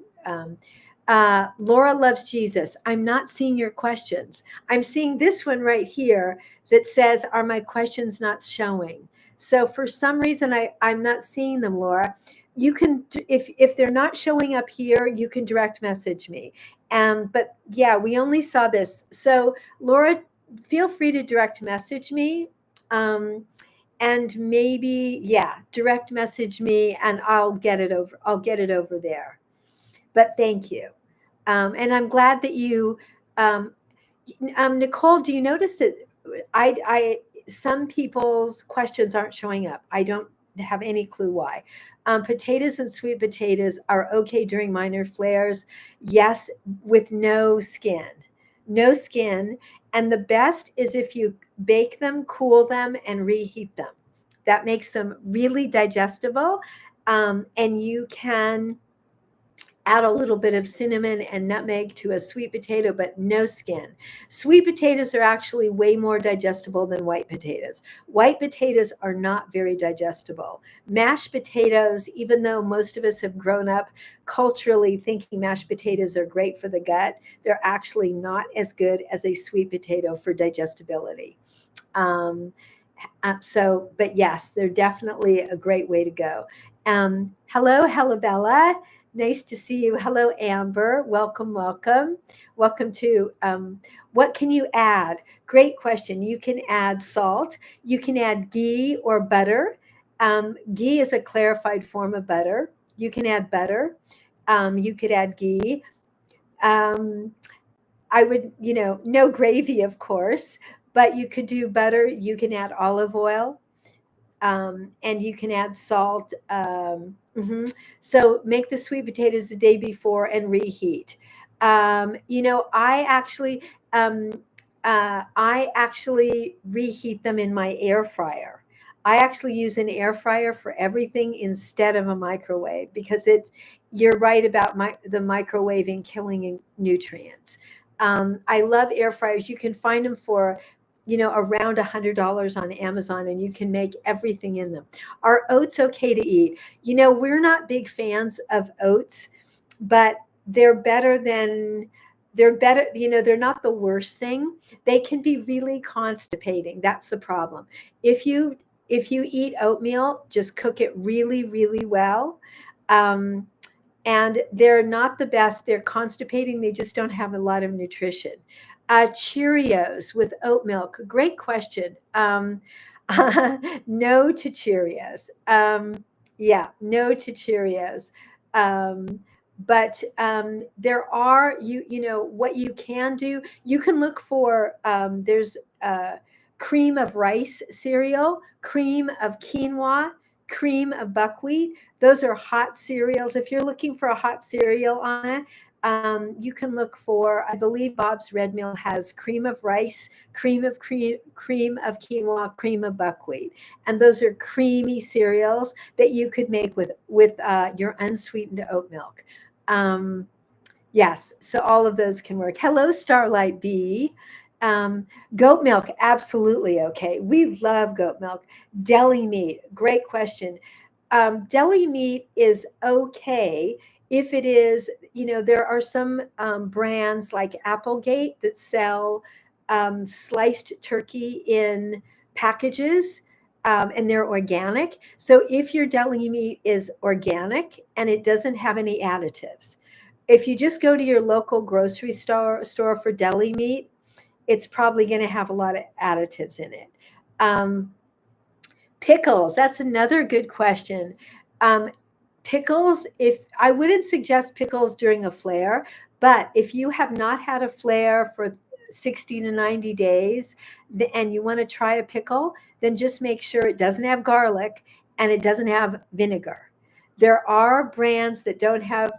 Laura loves Jesus. I'm not seeing your questions. I'm seeing this one right here that says, "Are my questions not showing?" So for some reason, I'm not seeing them, Laura. You can, if they're not showing up here, you can direct message me. But yeah, we only saw this. So Laura, feel free to direct message me. And maybe, yeah, direct message me and I'll get it over there. But thank you. And I'm glad that you, Nicole, do you notice that I some people's questions aren't showing up? I don't have any clue why. Potatoes and sweet potatoes are okay during minor flares. Yes, with no skin. No skin. And the best is if you bake them, cool them, and reheat them. That makes them really digestible. And you can add a little bit of cinnamon and nutmeg to a sweet potato, but no skin. Sweet potatoes are actually way more digestible than white potatoes. White potatoes are not very digestible. Mashed potatoes, even though most of us have grown up culturally thinking mashed potatoes are great for the gut, they're actually not as good as a sweet potato for digestibility. But yes, they're definitely a great way to go. Hello, Bella. Nice to see you. Hello, Amber. Welcome, welcome. Welcome to what can you add? Great question. You can add salt. You can add ghee or butter. Ghee is a clarified form of butter. You can add butter. You could add ghee. I would, no gravy, of course, but you could do butter. You can add olive oil. And you can add salt. So make the sweet potatoes the day before and reheat. Um, I actually reheat them in my air fryer. I actually use an air fryer for everything instead of a microwave because you're right about the microwaving killing nutrients. I love air fryers. You can find them for around $100 on Amazon, and you can make everything in them. Are oats okay to eat? We're not big fans of oats, but they're better than they're better. They're not the worst thing. They can be really constipating. That's the problem. If you if you eat oatmeal, just cook it really, really well. Um, and they're not the best. They're constipating. They just don't have a lot of nutrition. Cheerios with oat milk. Great question. No to Cheerios. Yeah, no to Cheerios. But there are what you can do. You can look for there's cream of rice cereal, cream of quinoa, cream of buckwheat. Those are hot cereals. If you're looking for a hot cereal on it, you can look for, I believe Bob's Red Mill has cream of rice, cream of quinoa, cream of buckwheat. And those are creamy cereals that you could make with your unsweetened oat milk. Um, yes, so all of those can work. Hello, Starlight Bee. Goat milk, absolutely okay. We love goat milk. Deli meat, great question. Deli meat is okay if it is, there are some brands like Applegate that sell sliced turkey in packages. And they're organic. So if your deli meat is organic and it doesn't have any additives, if you just go to your local grocery store for deli meat, it's probably going to have a lot of additives in it. Um, Pickles, that's another good question. Um, Pickles, if I wouldn't suggest pickles during a flare, but if you have not had a flare for 60 to 90 days and you want to try a pickle, then just make sure it doesn't have garlic and it doesn't have vinegar. There are brands that don't have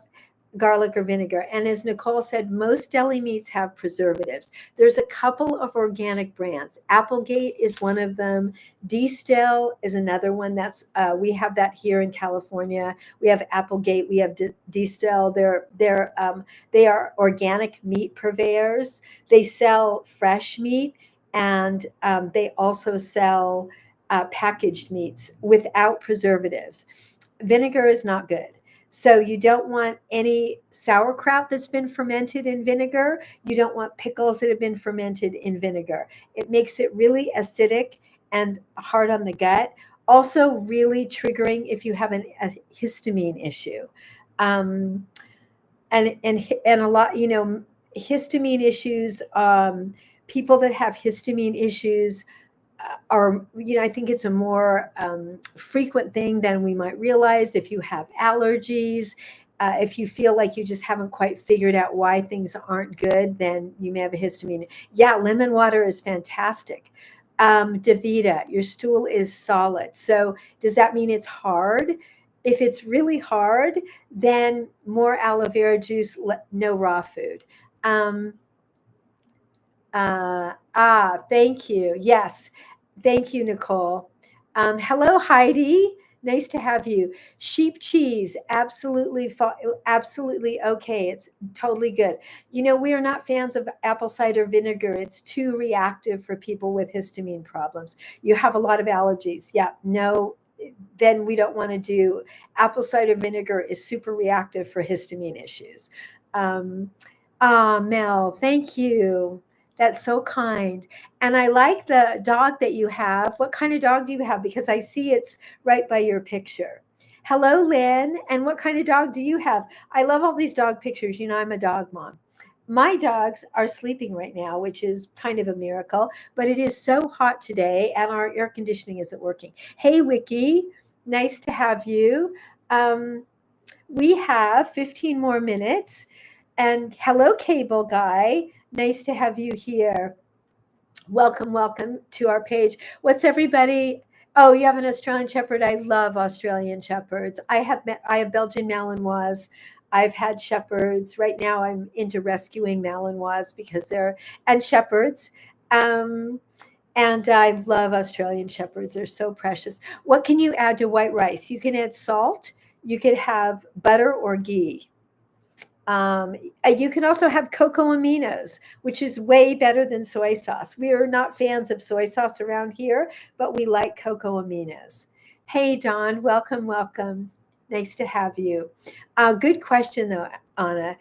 garlic or vinegar. And as Nicole said, most deli meats have preservatives. There's a couple of organic brands. Applegate is one of them. D-Still is another one. We have that here in California. We have Applegate. We have D-Still. They are organic meat purveyors. They sell fresh meat, and they also sell packaged meats without preservatives. Vinegar is not good. So you don't want any sauerkraut that's been fermented in vinegar. You don't want pickles that have been fermented in vinegar. It makes it really acidic and hard on the gut. Also, really triggering if you have a histamine issue. Um, and a lot, histamine issues. People that have histamine issues are, I think it's a more frequent thing than we might realize. If you have allergies, if you feel like you just haven't quite figured out why things aren't good, then you may have a histamine. Yeah, lemon water is fantastic. Davita, your stool is solid. So does that mean it's hard? If it's really hard, then more aloe vera juice, no raw food. Um, Thank you. Yes. Thank you, Nicole. Hello, Heidi. Nice to have you. Sheep cheese, absolutely okay. It's totally good. We are not fans of apple cider vinegar. It's too reactive for people with histamine problems. You have a lot of allergies. Yeah, no, then we don't want to do apple cider vinegar is super reactive for histamine issues. Mel, thank you. That's so kind. And I like the dog that you have. What kind of dog do you have? Because I see it's right by your picture. Hello, Lynn. And what kind of dog do you have? I love all these dog pictures. I'm a dog mom. My dogs are sleeping right now, which is kind of a miracle, but it is so hot today and our air conditioning isn't working. Hey, Wiki, nice to have you. We have 15 more minutes. And hello, Cable Guy. Nice to have you here. Welcome to our page. What's everybody? Oh, you have an Australian Shepherd. I love Australian Shepherds. I have Belgian Malinois. I've had Shepherds. Right now I'm into rescuing Malinois because they're and Shepherds. Um, and I love Australian Shepherds. They're so precious. What can you add to white rice? You can add salt. You could have butter or ghee. Um, you can also have cocoa aminos, which is way better than soy sauce. We are not fans of soy sauce around here, but we like cocoa aminos. Hey, Don, welcome, welcome. Nice to have you. Good question, though, Anna.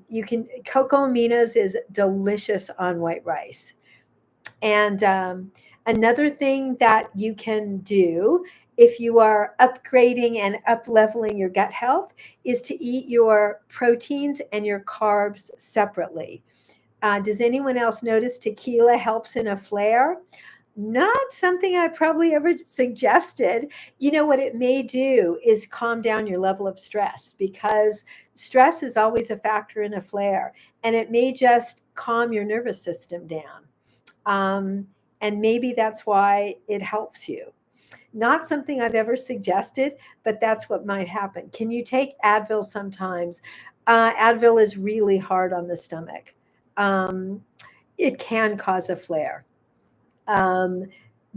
You can cocoa aminos is delicious on white rice. And another thing that you can do if you are upgrading and up leveling your gut health is to eat your proteins and your carbs separately. Does anyone else notice tequila helps in a flare? Not something I probably ever suggested. You know what it may do is calm down your level of stress because stress is always a factor in a flare, and it may just calm your nervous system down. Um, and maybe that's why it helps you. Not something I've ever suggested, but that's what might happen. Can you take Advil sometimes? Advil is really hard on the stomach. Um, it can cause a flare. Um,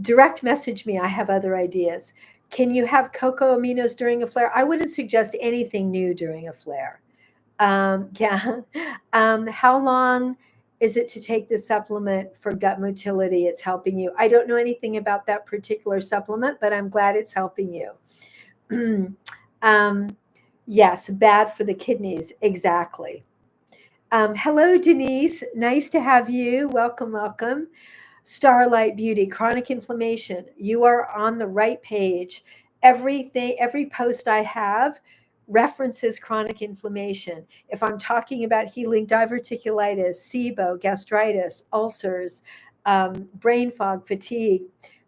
Direct message me. I have other ideas. Can you have cocoa aminos during a flare? I wouldn't suggest anything new during a flare. Yeah. How long is it to take the supplement for gut motility? It's helping you. I don't know anything about that particular supplement, but I'm glad it's helping you. um, yes, bad for the kidneys. Exactly. Hello, Denise. Nice to have you. Welcome, welcome. Starlight Beauty, chronic inflammation. You are on the right page. Everything, every post I have references chronic inflammation. If I'm talking about healing diverticulitis, SIBO, gastritis, ulcers, brain fog, fatigue,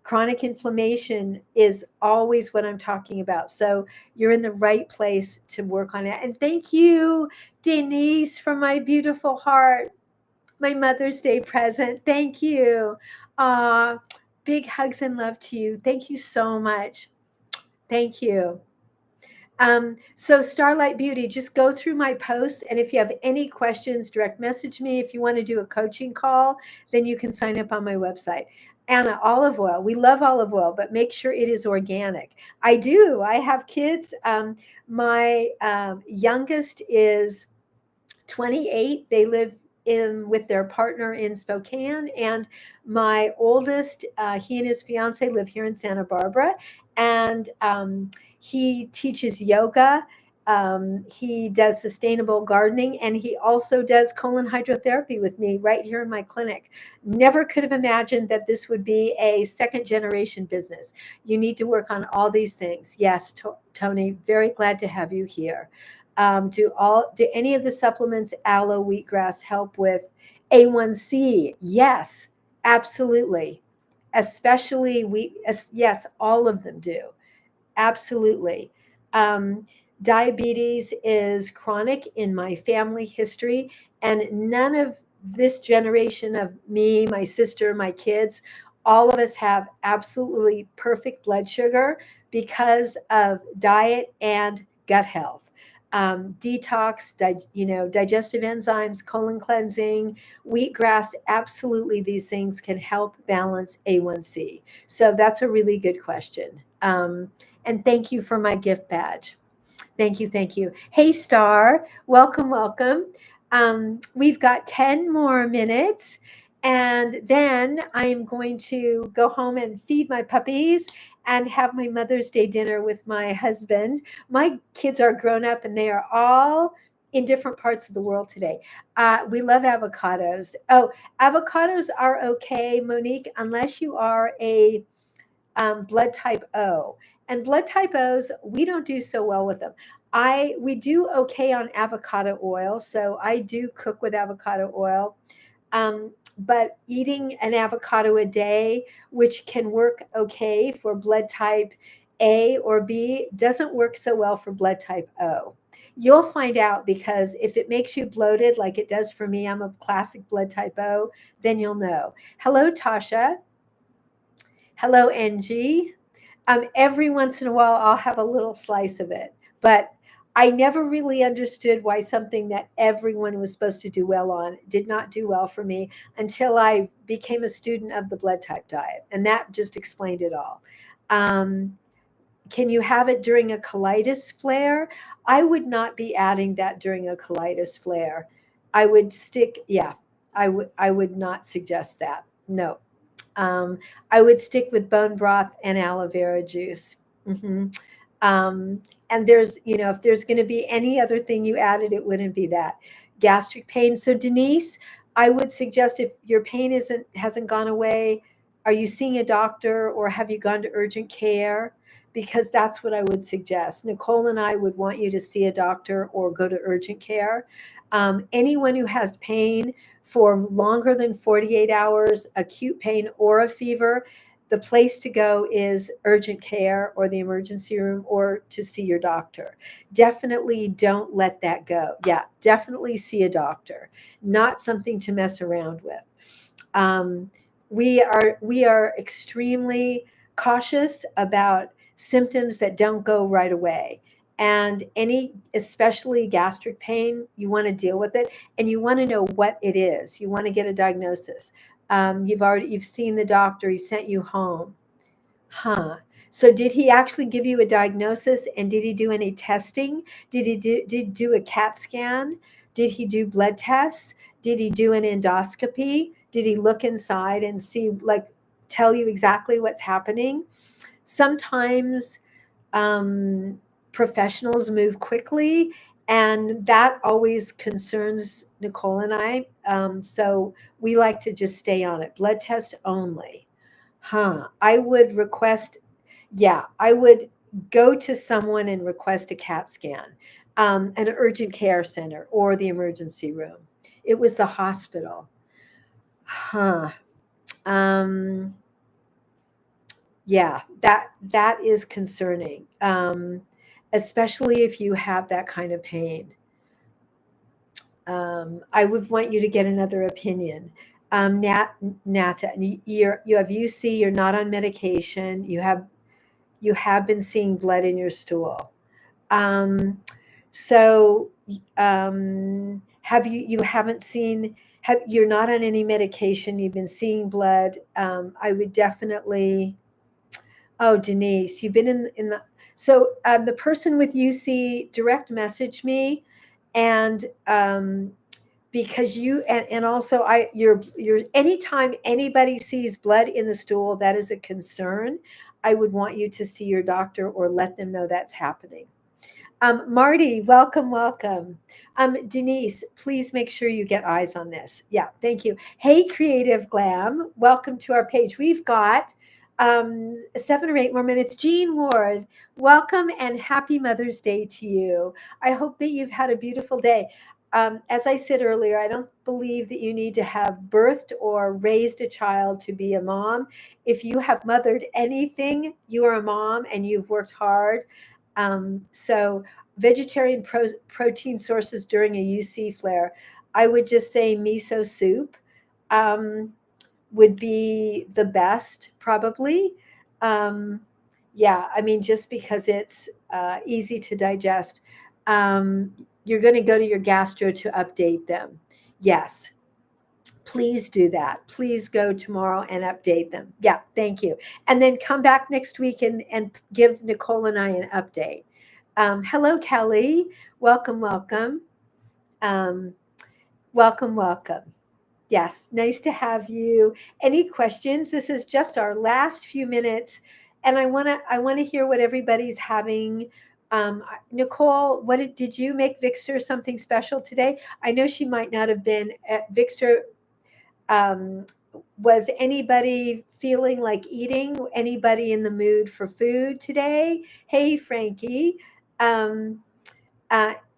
chronic inflammation is always what I'm talking about. So you're in the right place to work on it. And thank you, Denise, from my beautiful heart, my Mother's Day present. Thank you. Uh, Big hugs and love to you. Thank you so much. Thank you. So Starlight Beauty, just go through my posts. And if you have any questions, direct message me. If you want to do a coaching call, then you can sign up on my website. Anna, olive oil. We love olive oil, but make sure it is organic. I do. I have kids. My youngest is 28. They live in with their partner in Spokane, and my oldest, he and his fiance live here in Santa Barbara, and he teaches yoga. He does sustainable gardening, and he also does colon hydrotherapy with me right here in my clinic. Never could have imagined that this would be a second generation business. You need to work on all these things. Yes, Tony, very glad to have you here. Do any of the supplements, aloe, wheatgrass, help with A1C? Yes, absolutely. Especially yes, all of them do. Absolutely. Um, Diabetes is chronic in my family history, and none of this generation of me, my sister, my kids, all of us have absolutely perfect blood sugar because of diet and gut health. Detox, digestive enzymes, colon cleansing, wheatgrass, absolutely these things can help balance A1C. So that's a really good question. And thank you for my gift badge. Thank you. Thank you. Hey, Star. Welcome. Welcome. We've got 10 more minutes. And then I'm going to go home and feed my puppies and have my Mother's Day dinner with my husband. My kids are grown up and they are all in different parts of the world today. We love avocados. Oh, avocados are okay, Monique, unless you are a blood type O. And blood type O's, we don't do so well with them. We do okay on avocado oil, so I do cook with avocado oil. But eating an avocado a day, which can work okay for blood type A or B, doesn't work so well for blood type O. You'll find out because if it makes you bloated like it does for me, I'm a classic blood type O, then you'll know. Hello, Tasha. Hello, Angie. Every once in a while, I'll have a little slice of it, but I never really understood why something that everyone was supposed to do well on did not do well for me until I became a student of the blood type diet. And that just explained it all. Um, can you have it during a colitis flare? I would not be adding that during a colitis flare. I would stick, yeah, I would not suggest that. No. Um, I would stick with bone broth and aloe vera juice. hmm Um, and if there's going to be any other thing you added, it wouldn't be that. Gastric pain. So Denise, I would suggest if your pain hasn't gone away, are you seeing a doctor or have you gone to urgent care? Because that's what I would suggest. Nicole and I would want you to see a doctor or go to urgent care. Anyone who has pain for longer than 48 hours, acute pain or a fever, the place to go is urgent care or the emergency room or to see your doctor. Definitely don't let that go. Yeah, definitely see a doctor. Not something to mess around with. Um, we are extremely cautious about symptoms that don't go right away. And especially gastric pain, you want to deal with it and you want to know what it is. You want to get a diagnosis. You've seen the doctor, he sent you home. Huh. So did he actually give you a diagnosis and did he do any testing? Did he do a CAT scan? Did he do blood tests? Did he do an endoscopy? Did he look inside and see, like, tell you exactly what's happening? Sometimes um, professionals move quickly, and that always concerns Nicole and I. So we like to just stay on it. Blood test only. Huh. I would request, yeah, I would go to someone and request a CAT scan, an urgent care center or the emergency room. It was the hospital. Huh. Um, yeah, that is concerning, especially if you have that kind of pain. I would want you to get another opinion. Nata, you have UC, you're not on medication, you have been seeing blood in your stool. Um, so have you haven't seen you're not on any medication, you've been seeing blood. I would definitely. Oh, Denise, you've been in the so the person with UC direct message me, and because and also you're anytime anybody sees blood in the stool, that is a concern. I would want you to see your doctor or let them know that's happening. Marty, welcome, welcome. Denise, please make sure you get eyes on this. Yeah, thank you. Hey, Creative Glam, welcome to our page. We've got 7 or 8 more minutes. Jean Ward, welcome and happy Mother's Day to you. I hope that you've had a beautiful day. As I said earlier, I don't believe that you need to have birthed or raised a child to be a mom. If you have mothered anything, you are a mom and you've worked hard. So vegetarian protein sources during a UC flare, I would just say miso soup um, would be the best, probably. Um, yeah, I mean, just because it's easy to digest. You're going to go to your gastro to update them. Yes, please do that. Please go tomorrow and update them. Yeah, thank you. And then come back next week and give Nicole and I an update. Hello, Kelly. Welcome, welcome. Um, welcome, welcome. Yes, nice to have you. Any questions? This is just our last few minutes, and I want to hear what everybody's having. Nicole, did you make Vixter something special today? I know she might not have been at Vixter. Um, was anybody feeling like eating? Anybody in the mood for food today? Hey, Frankie. Um,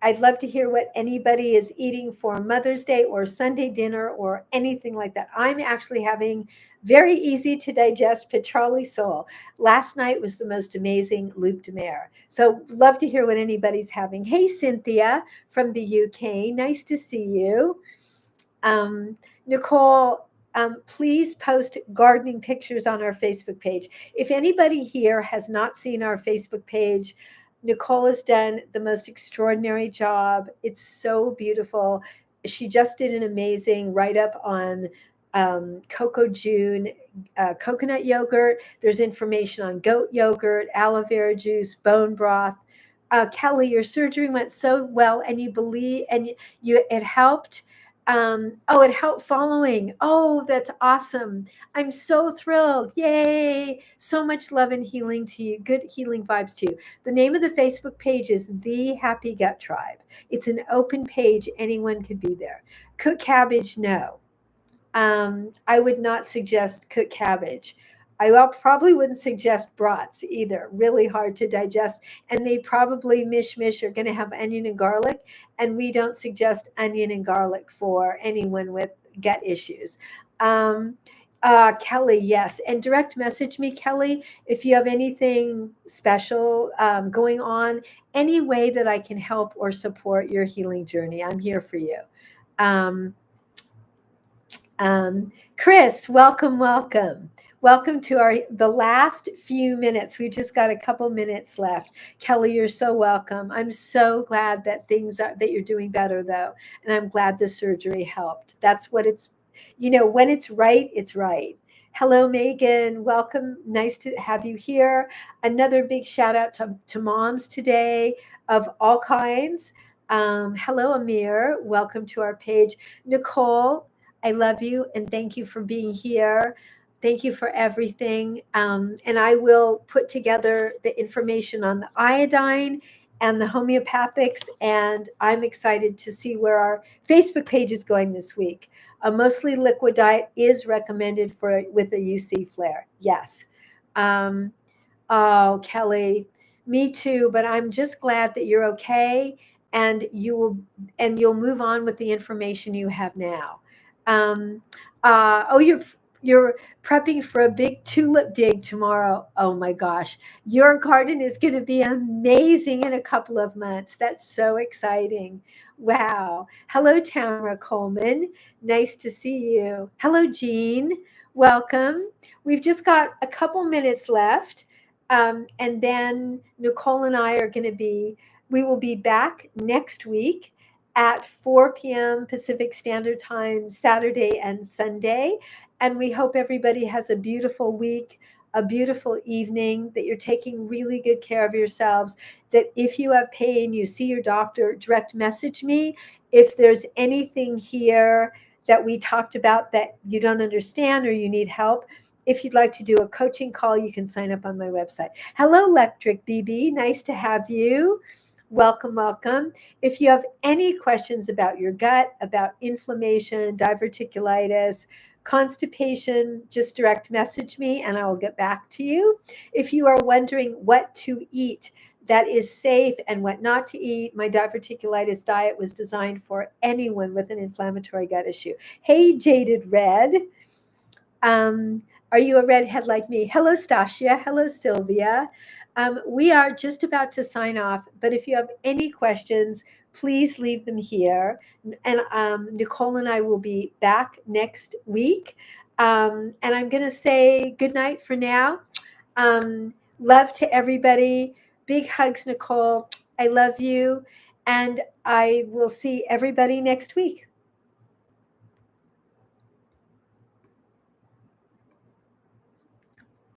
I'd love to hear what anybody is eating for Mother's Day or Sunday dinner or anything like that. I'm actually having very easy to digest petroli sole. Last night was the most amazing loup de mer. So love to hear what anybody's having. Hey, Cynthia from the UK. Nice to see you. Nicole, please post gardening pictures on our Facebook page. If anybody here has not seen our Facebook page, Nicole has done the most extraordinary job. It's so beautiful. She just did an amazing write-up on Coco June coconut yogurt. There's information on goat yogurt, aloe vera juice, bone broth. Kelly, your surgery went so well, and you believe, and you it helped. It helped following. Oh, that's awesome. I'm so thrilled. Yay. So much love and healing to you. Good healing vibes to you. The name of the Facebook page is The Happy Gut Tribe. It's an open page. Anyone could be there. Cook cabbage, no. I would not suggest cooked cabbage. Probably wouldn't suggest brats either. Really hard to digest. And they probably mish are going to have onion and garlic. And we don't suggest onion and garlic for anyone with gut issues. Kelly, yes. And direct message me, Kelly, if you have anything special going on, any way that I can help or support your healing journey. I'm here for you. Chris, welcome. Welcome to the last few minutes. We just got a couple minutes left. Kelly, you're so welcome. I'm so glad that that you're doing better though. And I'm glad the surgery helped. That's what when it's right, it's right. Hello, Megan. Welcome. Nice to have you here. Another big shout out to moms today of all kinds. Hello, Amir. Welcome to our page. Nicole, I love you and thank you for being here. Thank you for everything. And I will put together the information on the iodine and the homeopathics. And I'm excited to see where our Facebook page is going this week. A mostly liquid diet is recommended with a UC flare. Yes. Oh, Kelly, me too. But I'm just glad that you're okay, and you'll move on with the information you have now. You're prepping for a big tulip dig tomorrow. Oh my gosh, your garden is going to be amazing in a couple of months. That's so exciting. Wow. Hello, Tamara Coleman. Nice to see you. Hello, Jean. Welcome. We've just got a couple minutes left. And then Nicole and I we will be back next week at 4 p.m. Pacific Standard Time, Saturday and Sunday. And we hope everybody has a beautiful week, a beautiful evening, that you're taking really good care of yourselves, that if you have pain, you see your doctor, direct message me. If there's anything here that we talked about that you don't understand or you need help, if you'd like to do a coaching call, you can sign up on my website. Hello, Electric BB. Nice to have you. Welcome. If you have any questions about your gut, about inflammation, diverticulitis, constipation, just direct message me and I will get back to you. If you are wondering what to eat that is safe and what not to eat, my diverticulitis diet was designed for anyone with an inflammatory gut issue. Hey, Jaded Red. Are you a redhead like me? Hello, Stasia. Hello, Sylvia. We are just about to sign off, but if you have any questions, please leave them here. And Nicole and I will be back next week. And I'm going to say good night for now. Love to everybody. Big hugs, Nicole. I love you. And I will see everybody next week.